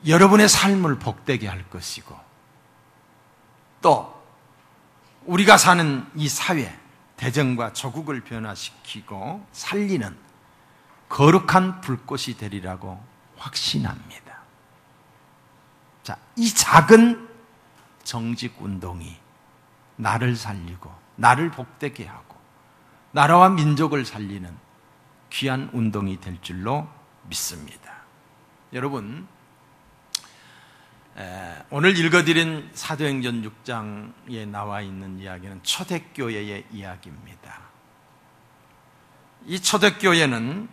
여러분의 삶을 복되게 할 것이고, 또 우리가 사는 이 사회, 대전과 조국을 변화시키고 살리는 거룩한 불꽃이 되리라고 확신합니다. 자, 이 작은 정직 운동이 나를 살리고 나를 복되게 하고 나라와 민족을 살리는 귀한 운동이 될 줄로 믿습니다. 여러분, 오늘 읽어드린 사도행전 6장에 나와 있는 이야기는 초대교회의 이야기입니다. 이 초대교회는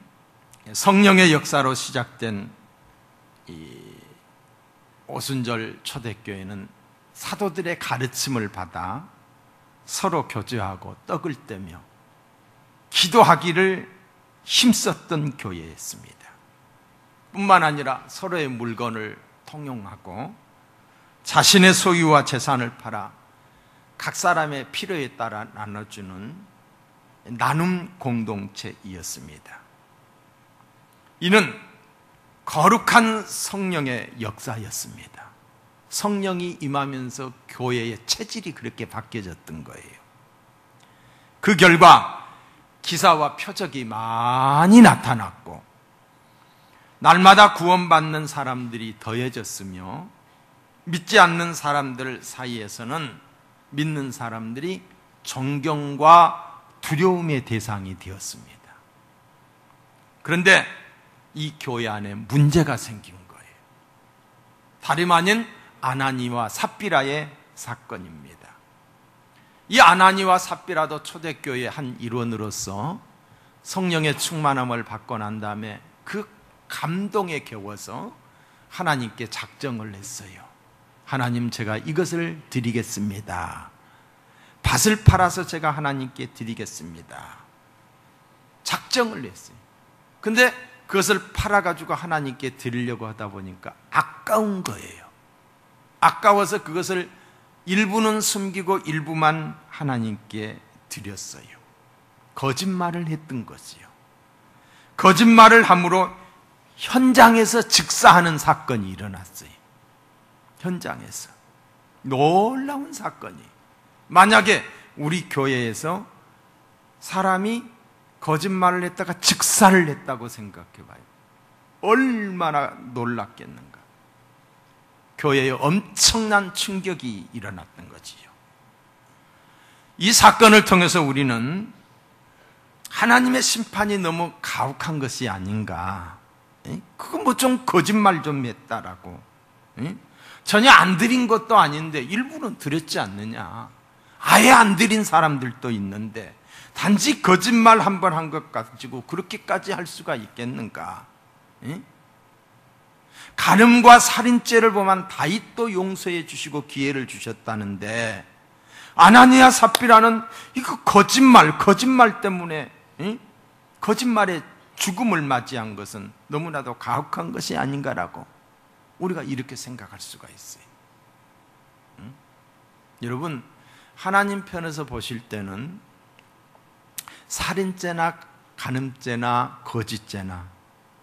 성령의 역사로 시작된 이 오순절 초대교회는 사도들의 가르침을 받아 서로 교제하고 떡을 떼며 기도하기를 힘썼던 교회였습니다. 뿐만 아니라 서로의 물건을 통용하고 자신의 소유와 재산을 팔아 각 사람의 필요에 따라 나눠주는 나눔 공동체이었습니다. 이는 거룩한 성령의 역사였습니다. 성령이 임하면서 교회의 체질이 그렇게 바뀌어졌던 거예요. 그 결과 기사와 표적이 많이 나타났고 날마다 구원받는 사람들이 더해졌으며 믿지 않는 사람들 사이에서는 믿는 사람들이 존경과 두려움의 대상이 되었습니다. 그런데 이 교회 안에 문제가 생긴 거예요. 다름 아닌 아나니와 삽비라의 사건입니다. 이 아나니와 삽비라도 초대교회의 한 일원으로서 성령의 충만함을 받고 난 다음에 그 감동에 겨워서 하나님께 작정을 했어요. 하나님, 제가 이것을 드리겠습니다. 밭을 팔아서 제가 하나님께 드리겠습니다. 작정을 했어요. 근데 그것을 팔아가지고 하나님께 드리려고 하다 보니까 아까운 거예요. 아까워서 그것을 일부는 숨기고 일부만 하나님께 드렸어요. 거짓말을 했던 거지요. 거짓말을 함으로 현장에서 즉사하는 사건이 일어났어요. 현장에서 놀라운 사건이. 만약에 우리 교회에서 사람이 거짓말을 했다가 즉사를 했다고 생각해봐요. 얼마나 놀랐겠는가. 교회에 엄청난 충격이 일어났던 거지요. 이 사건을 통해서 우리는 하나님의 심판이 너무 가혹한 것이 아닌가. 그거 뭐 좀 거짓말 좀 했다라고. 전혀 안 드린 것도 아닌데 일부는 드렸지 않느냐. 아예 안 드린 사람들도 있는데 단지 거짓말 한 번 한 것 가지고 그렇게까지 할 수가 있겠는가. 간음과 살인죄를 보면 다윗도 용서해 주시고 기회를 주셨다는데 아나니아 삽비라는 이거 거짓말 때문에 거짓말에 죽음을 맞이한 것은 너무나도 가혹한 것이 아닌가라고 우리가 이렇게 생각할 수가 있어요. 여러분, 하나님 편에서 보실 때는 살인죄나 간음죄나 거짓죄나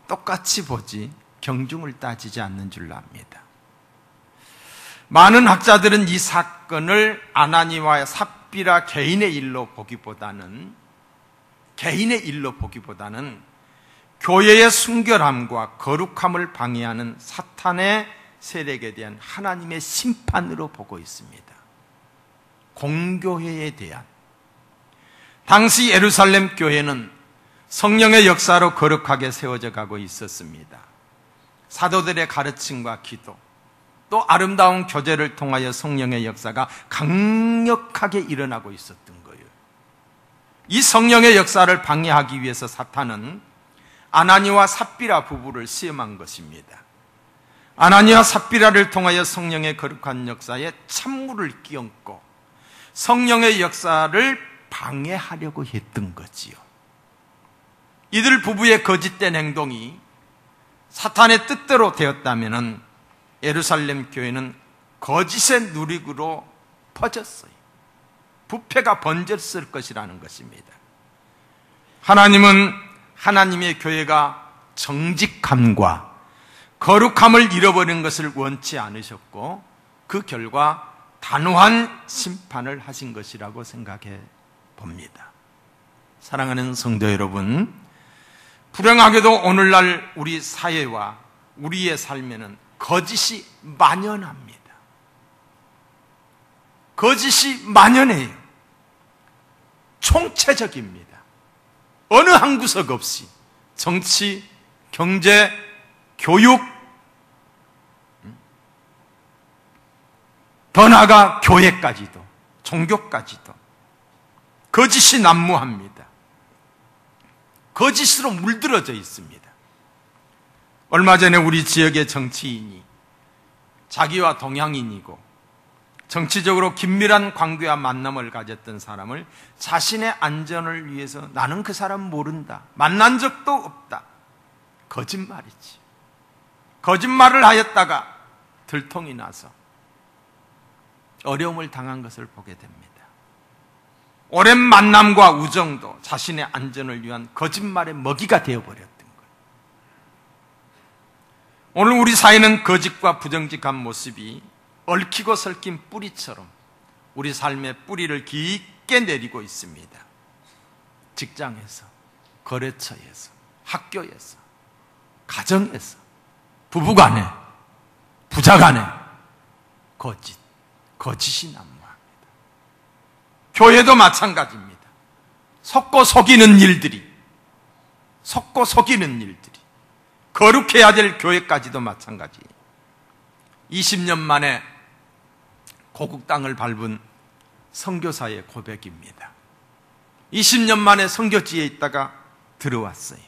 똑같이 보지 경중을 따지지 않는 줄로 압니다. 많은 학자들은 이 사건을 아나니와 삽비라 개인의 일로 보기보다는 교회의 순결함과 거룩함을 방해하는 사탄의 세력에 대한 하나님의 심판으로 보고 있습니다. 공교회에 대한. 당시 예루살렘 교회는 성령의 역사로 거룩하게 세워져 가고 있었습니다. 사도들의 가르침과 기도, 또 아름다운 교제를 통하여 성령의 역사가 강력하게 일어나고 있었던 거예요. 이 성령의 역사를 방해하기 위해서 사탄은 아나니와 삽비라 부부를 시험한 것입니다. 아나니와 삽비라를 통하여 성령의 거룩한 역사에 찬물을 끼얹고 성령의 역사를 방해하려고 했던 거지요. 이들 부부의 거짓된 행동이 사탄의 뜻대로 되었다면 예루살렘 교회는 거짓의 누리구로 퍼졌어요. 부패가 번졌을 것이라는 것입니다. 하나님은 하나님의 교회가 정직함과 거룩함을 잃어버린 것을 원치 않으셨고 그 결과 단호한 심판을 하신 것이라고 생각해 봅니다. 사랑하는 성도 여러분, 불행하게도 오늘날 우리 사회와 우리의 삶에는 거짓이 만연합니다. 거짓이 만연해요. 총체적입니다. 어느 한 구석 없이 정치, 경제, 교육, 더 나아가 교회까지도, 종교까지도 거짓이 난무합니다. 거짓으로 물들어져 있습니다. 얼마 전에 우리 지역의 정치인이 자기와 동양인이고 정치적으로 긴밀한 관계와 만남을 가졌던 사람을 자신의 안전을 위해서 나는 그 사람 모른다, 만난 적도 없다, 거짓말이지. 거짓말을 하였다가 들통이 나서 어려움을 당한 것을 보게 됩니다. 오랜 만남과 우정도 자신의 안전을 위한 거짓말의 먹이가 되어버렸던 거예요. 오늘 우리 사회는 거짓과 부정직한 모습이 얽히고 설킨 뿌리처럼 우리 삶의 뿌리를 깊게 내리고 있습니다. 직장에서, 거래처에서, 학교에서, 가정에서, 부부간에, 부자간에 거짓이 난무합니다. 교회도 마찬가지입니다. 속고 속이는 일들이 거룩해야 될 교회까지도 마찬가지예요. 20년 만에 고국 땅을 밟은 선교사의 고백입니다. 20년 만에 선교지에 있다가 들어왔어요.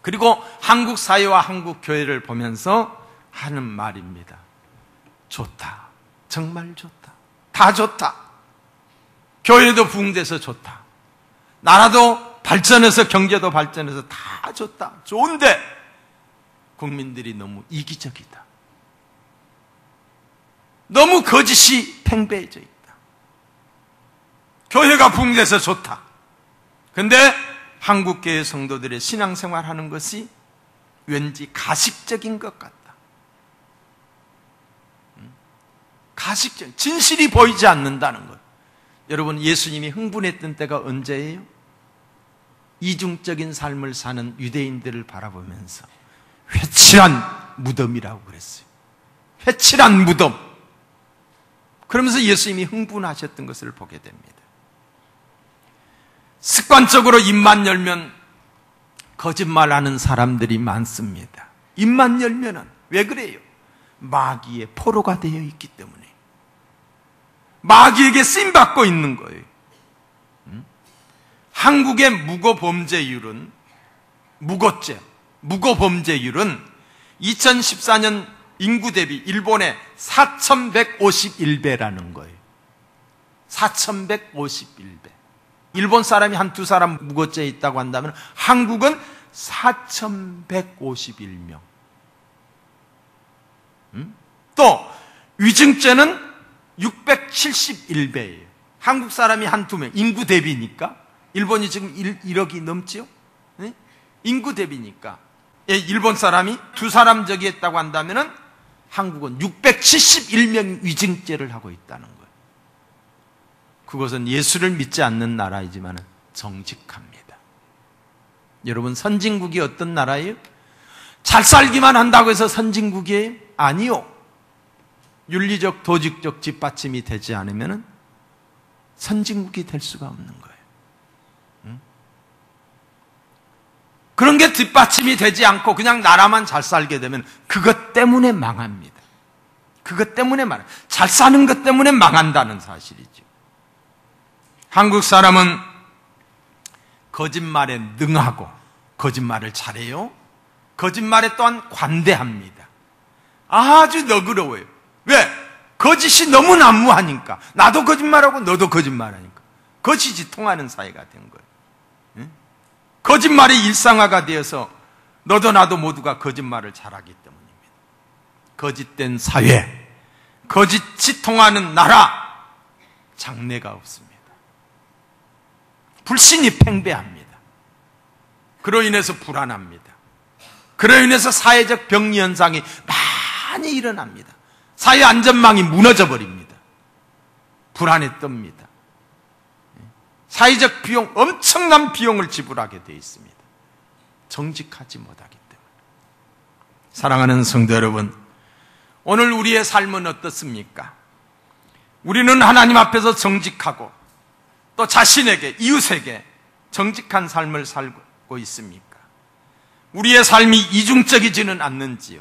그리고 한국 사회와 한국 교회를 보면서 하는 말입니다. 좋다. 정말 좋다. 다 좋다. 교회도 부흥돼서 좋다. 나라도 발전해서 경제도 발전해서 다 좋다. 좋은데 국민들이 너무 이기적이다. 너무 거짓이 팽배해져 있다. 교회가 부흥돼서 좋다. 근데 한국교회 성도들의 신앙생활 하는 것이 왠지 가식적인 것 같다. 가식적, 진실이 보이지 않는다는 것. 여러분, 예수님이 흥분했던 때가 언제예요? 이중적인 삶을 사는 유대인들을 바라보면서 회칠한 무덤이라고 그랬어요. 회칠한 무덤. 그러면서 예수님이 흥분하셨던 것을 보게 됩니다. 습관적으로 입만 열면 거짓말하는 사람들이 많습니다. 입만 열면은 왜 그래요? 마귀의 포로가 되어 있기 때문에. 마귀에게 쓰임받고 있는 거예요. 한국의 무고범죄율은, 무고범죄율은 2014년 인구 대비 일본의 4151배라는 거예요. 4151배. 일본 사람이 한 두 사람 무고죄에 있다고 한다면 한국은 4151명. 또 위증죄는 671배예요. 한국 사람이 한 두 명, 인구 대비니까. 일본이 지금 1억이 넘지요? 네? 인구 대비니까. 일본 사람이 두 사람 저기 했다고 한다면 한국은 671명 위증죄를 하고 있다는 거예요. 그것은 예수를 믿지 않는 나라이지만 정직합니다. 여러분, 선진국이 어떤 나라예요? 잘 살기만 한다고 해서 선진국이에요? 아니요. 윤리적, 도직적 뒷받침이 되지 않으면 선진국이 될 수가 없는 거예요. 그런 게 뒷받침이 되지 않고 그냥 나라만 잘 살게 되면 그것 때문에 망합니다. 그것 때문에 잘 사는 것 때문에 망한다는 사실이죠. 한국 사람은 거짓말에 능하고 거짓말을 잘해요. 거짓말에 또한 관대합니다. 아주 너그러워요. 왜? 거짓이 너무 난무하니까. 나도 거짓말하고 너도 거짓말하니까. 거짓이 통하는 사회가 된 거예요. 거짓말이 일상화가 되어서 너도 나도 모두가 거짓말을 잘하기 때문입니다. 거짓된 사회, 거짓이 통하는 나라, 장래가 없습니다. 불신이 팽배합니다. 그로 인해서 불안합니다. 그로 인해서 사회적 병리 현상이 많이 일어납니다. 사회 안전망이 무너져 버립니다. 불안에 떱니다. 사회적 비용, 엄청난 비용을 지불하게 되어 있습니다. 정직하지 못하기 때문에. 사랑하는 성도 여러분, 오늘 우리의 삶은 어떻습니까? 우리는 하나님 앞에서 정직하고 또 자신에게, 이웃에게 정직한 삶을 살고 있습니까? 우리의 삶이 이중적이지는 않는지요?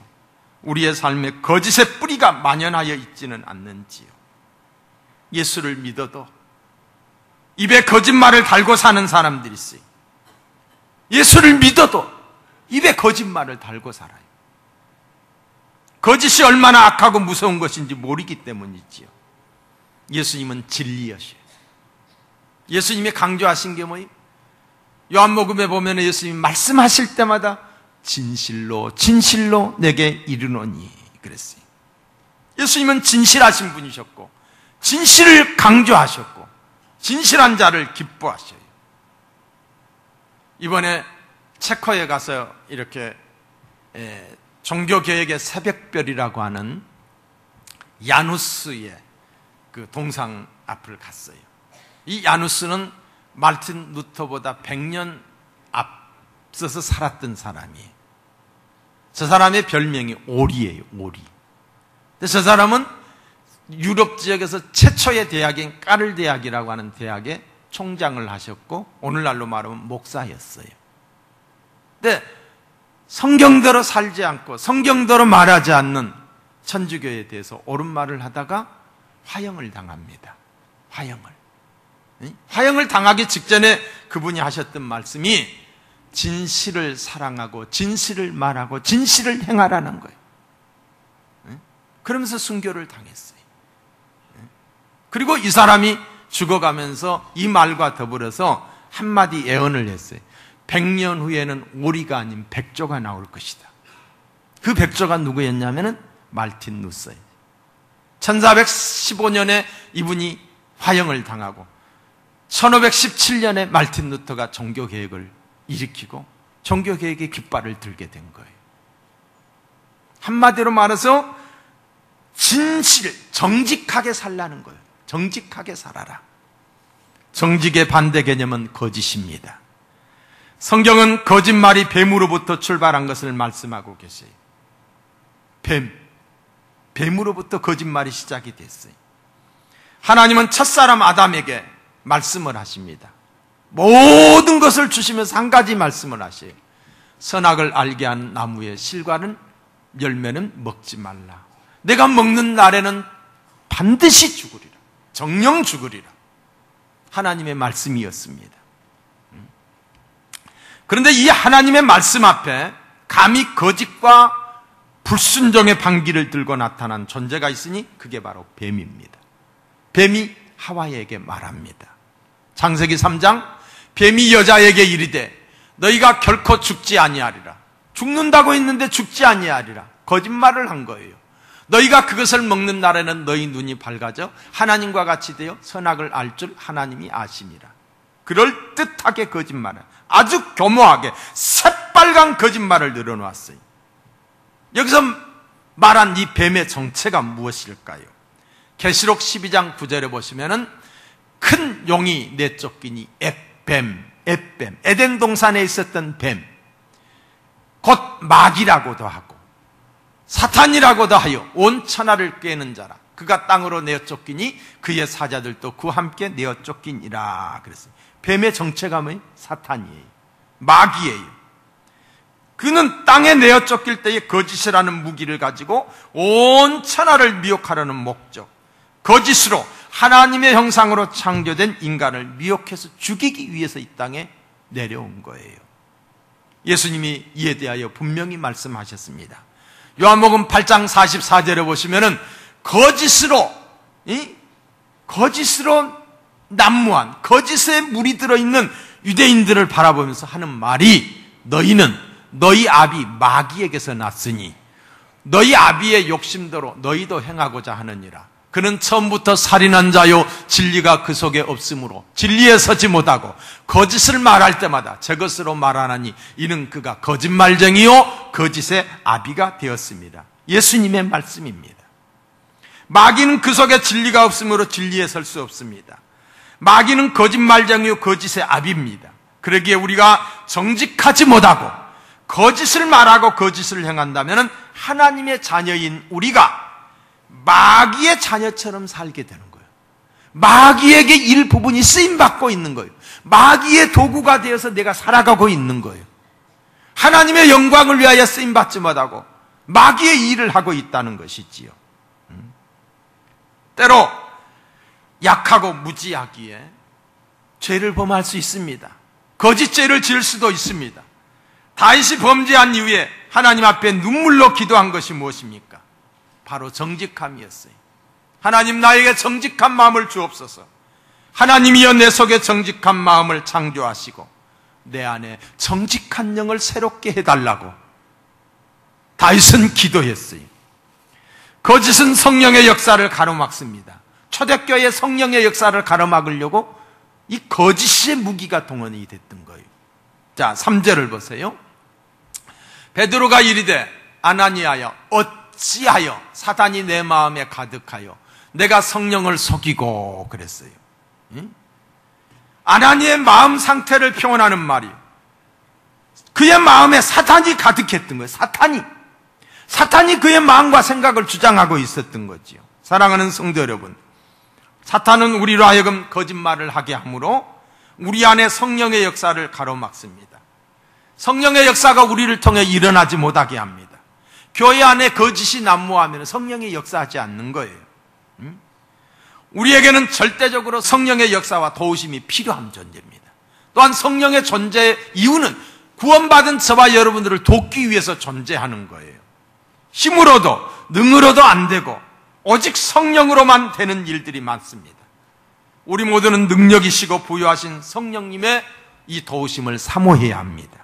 우리의 삶에 거짓의 뿌리가 만연하여 있지는 않는지요? 예수를 믿어도 입에 거짓말을 달고 사는 사람들이 있어요. 예수를 믿어도 입에 거짓말을 달고 살아요. 거짓이 얼마나 악하고 무서운 것인지 모르기 때문이지요. 예수님은 진리여셔요. 예수님이 강조하신 게 뭐예요? 요한복음에 보면 예수님이 말씀하실 때마다 진실로 진실로 내게 이르노니 그랬어요. 예수님은 진실하신 분이셨고 진실을 강조하셨고 진실한 자를 기뻐하셔요. 이번에 체코에 가서 이렇게 종교개혁의 새벽별이라고 하는 야누스의 그 동상 앞을 갔어요. 이 야누스는 말틴 루터보다 100년 앞서서 살았던 사람이에요. 저 사람의 별명이 오리예요, 오리. 근데 저 사람은 유럽 지역에서 최초의 대학인 까를 대학이라고 하는 대학의 총장을 하셨고 오늘날로 말하면 목사였어요. 근데 성경대로 살지 않고 성경대로 말하지 않는 천주교에 대해서 옳은 말을 하다가 화형을 당합니다. 화형을 당하기 직전에 그분이 하셨던 말씀이 진실을 사랑하고 진실을 말하고 진실을 행하라는 거예요. 그러면서 순교를 당했어요. 그리고 이 사람이 죽어가면서 이 말과 더불어서 한마디 예언을 했어요. 100년 후에는 오리가 아닌 백조가 나올 것이다. 그 백조가 누구였냐면은 말틴 루터예요. 1415년에 이분이 화형을 당하고 1517년에 말틴 루터가 종교개혁을 일으키고 종교개혁의 깃발을 들게 된 거예요. 한마디로 말해서 진실, 정직하게 살라는 거예요. 정직하게 살아라. 정직의 반대 개념은 거짓입니다. 성경은 거짓말이 뱀으로부터 출발한 것을 말씀하고 계세요. 뱀으로부터 거짓말이 시작이 됐어요. 하나님은 첫사람 아담에게 말씀을 하십니다. 모든 것을 주시면서 한 가지 말씀을 하셔요. 선악을 알게 한 나무의 실과는 열매는 먹지 말라. 내가 먹는 날에는 반드시 죽으리라. 정령 죽으리라. 하나님의 말씀이었습니다. 그런데 이 하나님의 말씀 앞에 감히 거짓과 불순종의 방귀를 들고 나타난 존재가 있으니 그게 바로 뱀입니다. 뱀이 하와에게 말합니다. 창세기 3장 뱀이 여자에게 이르되 너희가 결코 죽지 아니하리라. 죽는다고 했는데 죽지 아니하리라. 거짓말을 한 거예요. 너희가 그것을 먹는 날에는 너희 눈이 밝아져 하나님과 같이 되어 선악을 알 줄 하나님이 아심이라. 그럴듯하게 거짓말을 아주 교묘하게 새빨간 거짓말을 늘어놓았어요. 여기서 말한 이 뱀의 정체가 무엇일까요? 계시록 12장 9절에 보시면은 큰 용이 내쫓기니 앱뱀, 에덴 동산에 있었던 뱀, 곧 마귀라고도 하고 사탄이라고도 하여 온 천하를 꿰는 자라. 그가 땅으로 내어쫓기니 그의 사자들도 그와 함께 내어쫓기니라 그랬어요. 뱀의 정체가 뭐예요? 사탄이에요. 마귀예요. 그는 땅에 내어쫓길 때에 거짓이라는 무기를 가지고 온 천하를 미혹하려는 목적, 거짓으로 하나님의 형상으로 창조된 인간을 미혹해서 죽이기 위해서 이 땅에 내려온 거예요. 예수님이 이에 대하여 분명히 말씀하셨습니다. 요한복음 8장 44절에 보시면은 거짓으로 난무한 거짓에 물이 들어있는 유대인들을 바라보면서 하는 말이 너희는 너희 아비 마귀에게서 났으니 너희 아비의 욕심대로 너희도 행하고자 하느니라. 그는 처음부터 살인한 자요 진리가 그 속에 없으므로 진리에 서지 못하고 거짓을 말할 때마다 저것으로 말하나니 이는 그가 거짓말쟁이요 거짓의 아비가 되었습니다. 예수님의 말씀입니다. 마귀는 그 속에 진리가 없으므로 진리에 설 수 없습니다. 마귀는 거짓말쟁이요 거짓의 아비입니다. 그러기에 우리가 정직하지 못하고 거짓을 말하고 거짓을 행한다면 하나님의 자녀인 우리가 마귀의 자녀처럼 살게 되는 거예요. 마귀에게 일부분이 쓰임받고 있는 거예요. 마귀의 도구가 되어서 내가 살아가고 있는 거예요. 하나님의 영광을 위하여 쓰임받지 못하고 마귀의 일을 하고 있다는 것이지요. 때로 약하고 무지하기에 죄를 범할 수 있습니다. 거짓죄를 지을 수도 있습니다. 다윗이 범죄한 이후에 하나님 앞에 눈물로 기도한 것이 무엇입니까? 바로 정직함이었어요. 하나님, 나에게 정직한 마음을 주옵소서. 하나님이여 내 속에 정직한 마음을 창조하시고 내 안에 정직한 영을 새롭게 해달라고 다윗은 기도했어요. 거짓은 성령의 역사를 가로막습니다. 초대교회의 성령의 역사를 가로막으려고 이 거짓의 무기가 동원이 됐던 거예요. 자, 3절을 보세요. 베드로가 이르되 아나니아여 어찌하여 사단이 내 마음에 가득하여 내가 성령을 속이고 그랬어요. 아나니의 마음 상태를 표현하는 말이 그의 마음에 사탄이 가득했던 거예요. 사탄이 그의 마음과 생각을 주장하고 있었던 거지요. 사랑하는 성도 여러분, 사탄은 우리로 하여금 거짓말을 하게 하므로 우리 안에 성령의 역사를 가로막습니다. 성령의 역사가 우리를 통해 일어나지 못하게 합니다. 교회 안에 거짓이 난무하면 성령이 역사하지 않는 거예요. 우리에게는 절대적으로 성령의 역사와 도우심이 필요한 존재입니다. 또한 성령의 존재의 이유는 구원받은 저와 여러분들을 돕기 위해서 존재하는 거예요. 힘으로도 능으로도 안 되고 오직 성령으로만 되는 일들이 많습니다. 우리 모두는 능력이시고 부여하신 성령님의 이 도우심을 사모해야 합니다.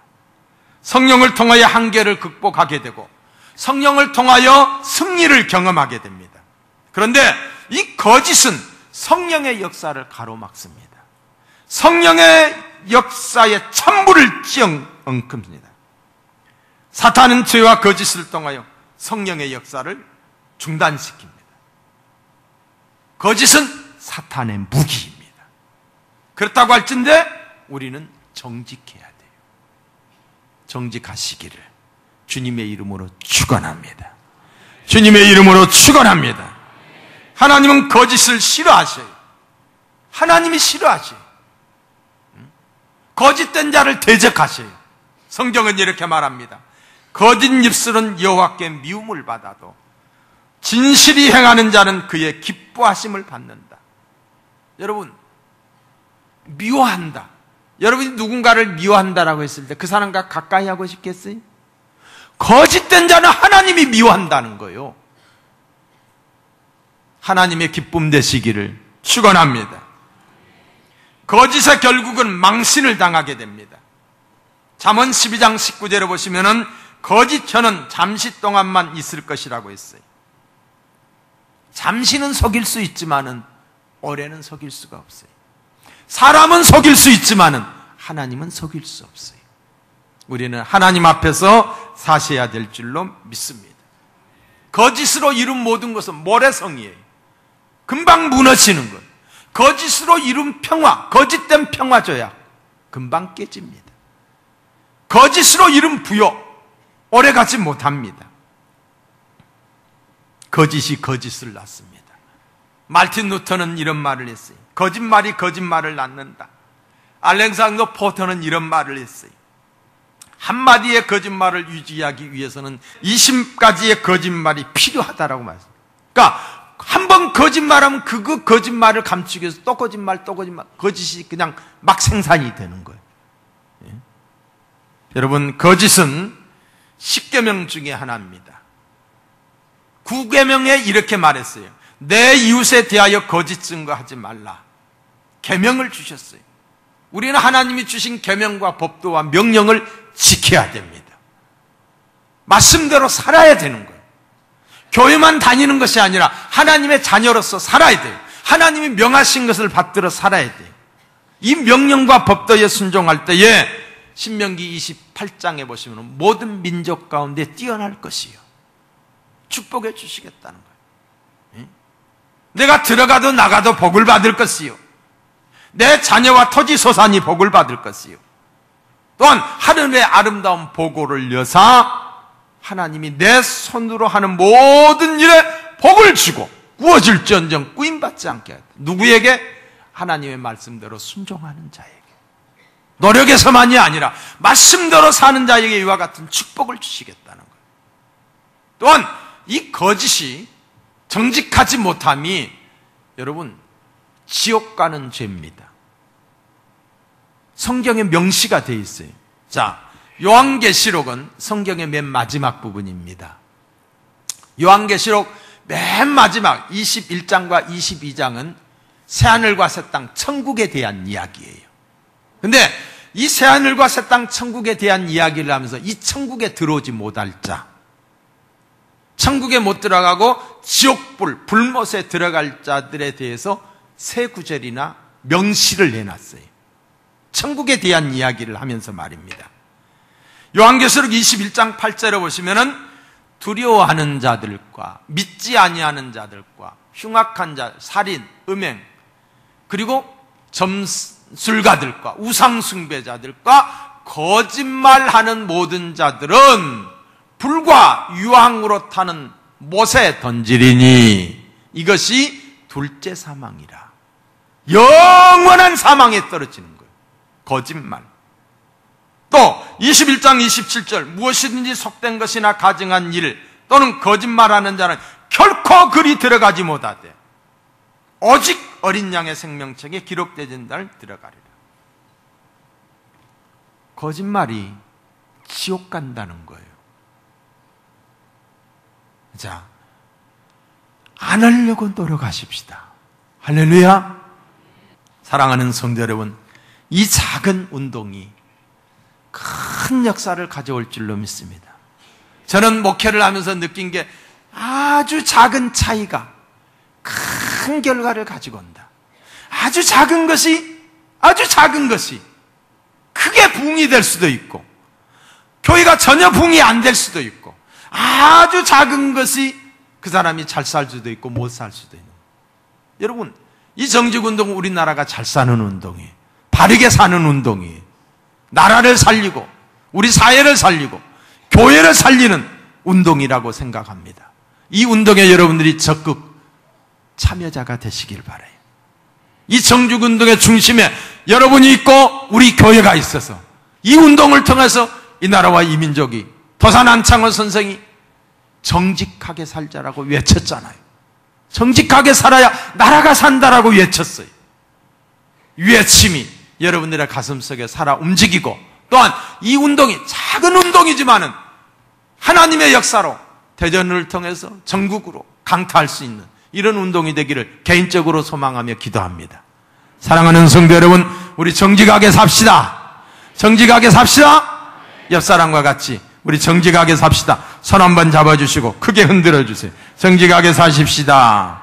성령을 통하여 한계를 극복하게 되고 성령을 통하여 승리를 경험하게 됩니다. 그런데 이 거짓은 성령의 역사를 가로막습니다. 성령의 역사에 찬물을 엉킵니다. 사탄은 죄와 거짓을 통하여 성령의 역사를 중단시킵니다. 거짓은 사탄의 무기입니다. 그렇다고 할진데 우리는 정직해야 돼요. 정직하시기를 주님의 이름으로 축원합니다. 주님의 이름으로 축원합니다. 하나님은 거짓을 싫어하셔요. 하나님이 싫어하셔요. 거짓된 자를 대적하셔요. 성경은 이렇게 말합니다. 거짓 입술은 여호와께 미움을 받아도 진실이 행하는 자는 그의 기뻐하심을 받는다. 여러분, 미워한다. 여러분이 누군가를 미워한다라고 했을 때 그 사람과 가까이 하고 싶겠어요? 거짓된 자는 하나님이 미워한다는 거예요. 하나님의 기쁨 되시기를 축원합니다. 거짓의 결국은 망신을 당하게 됩니다. 잠언 12장 19절에 보시면은 거짓 혀는 잠시 동안만 있을 것이라고 했어요. 잠시는 속일 수 있지만은 오래는 속일 수가 없어요. 사람은 속일 수 있지만은 하나님은 속일 수 없어요. 우리는 하나님 앞에서 사셔야 될 줄로 믿습니다. 거짓으로 이룬 모든 것은 모래성이에요. 금방 무너지는 것. 거짓으로 이룬 평화, 거짓된 평화 조약 금방 깨집니다. 거짓으로 이룬 부여 오래가지 못합니다. 거짓이 거짓을 낳습니다. 말틴 루터는 이런 말을 했어요. 거짓말이 거짓말을 낳는다. 알렉산더 포터는 이런 말을 했어요. 한마디의 거짓말을 유지하기 위해서는 20가지의 거짓말이 필요하다라고 말했습니다. 그러니까 한 번 거짓말하면 그 거짓말을 감추기 위해서 또 거짓말, 거짓이 그냥 막 생산이 되는 거예요. 예? 여러분, 거짓은 10계명 중에 하나입니다. 9계명에 이렇게 말했어요. 내 이웃에 대하여 거짓 증거하지 말라. 계명을 주셨어요. 우리는 하나님이 주신 계명과 법도와 명령을 지켜야 됩니다. 말씀대로 살아야 되는 거예요. 교회만 다니는 것이 아니라 하나님의 자녀로서 살아야 돼요. 하나님이 명하신 것을 받들어 살아야 돼요. 이 명령과 법도에 순종할 때에 신명기 28장에 보시면 모든 민족 가운데 뛰어날 것이요, 축복해 주시겠다는 거예요. 내가 들어가도 나가도 복을 받을 것이요, 내 자녀와 토지 소산이 복을 받을 것이요, 또한 하늘의 아름다운 보고를 여사 하나님이 내 손으로 하는 모든 일에 복을 주고 구워질지언정 꾸임받지 않게 하다. 누구에게? 하나님의 말씀대로 순종하는 자에게. 노력에서만이 아니라 말씀대로 사는 자에게 이와 같은 축복을 주시겠다는 거예요. 또한 이 거짓이 정직하지 못함이 여러분 지옥 가는 죄입니다. 성경에 명시가 되어 있어요. 자, 요한계시록은 성경의 맨 마지막 부분입니다. 요한계시록 맨 마지막 21장과 22장은 새하늘과 새 땅, 천국에 대한 이야기예요. 근데 이 새하늘과 새 땅, 천국에 대한 이야기를 하면서 이 천국에 들어오지 못할 자, 천국에 못 들어가고 지옥불, 불못에 들어갈 자들에 대해서 세 구절이나 명시를 해놨어요. 천국에 대한 이야기를 하면서 말입니다. 요한계시록 21장 8절에 보시면은 두려워하는 자들과 믿지 아니하는 자들과 흉악한 자, 살인, 음행, 그리고 점술가들과 우상숭배자들과 거짓말하는 모든 자들은 불과 유황으로 타는 못에 던지리니 이것이 둘째 사망이라. 영원한 사망에 떨어지는 거예요. 거짓말. 또 21장 27절 무엇이든지 속된 것이나 가증한 일 또는 거짓말하는 자는 결코 그리 들어가지 못하되 오직 어린 양의 생명책에 기록되는 날 들어가리라. 거짓말이 지옥 간다는 거예요. 자, 안 하려고 노력하십시다. 할렐루야. 사랑하는 성도 여러분, 이 작은 운동이 큰 역사를 가져올 줄로 믿습니다. 저는 목회를 하면서 느낀 게 아주 작은 차이가 큰 결과를 가지고 온다. 아주 작은 것이 크게 부흥이 될 수도 있고 교회가 전혀 부흥이 안 될 수도 있고 아주 작은 것이 그 사람이 잘 살 수도 있고 못 살 수도 있는. 여러분, 이 정직운동은 우리나라가 잘 사는 운동이에요. 바르게 사는 운동이에요. 나라를 살리고 우리 사회를 살리고 교회를 살리는 운동이라고 생각합니다. 이 운동에 여러분들이 적극 참여자가 되시길 바라요. 이 정직운동의 중심에 여러분이 있고 우리 교회가 있어서 이 운동을 통해서 이 나라와 이 민족이 도산 안창호 선생이 정직하게 살자라고 외쳤잖아요. 정직하게 살아야 나라가 산다라고 외쳤어요. 외침이 여러분들의 가슴속에 살아 움직이고 또한 이 운동이 작은 운동이지만은 하나님의 역사로 대전을 통해서 전국으로 강타할 수 있는 이런 운동이 되기를 개인적으로 소망하며 기도합니다. 사랑하는 성도 여러분, 우리 정직하게 삽시다. 정직하게 삽시다. 옆 사람과 같이 우리 정직하게 삽시다. 손 한번 잡아주시고 크게 흔들어 주세요. 정직하게 사십시다.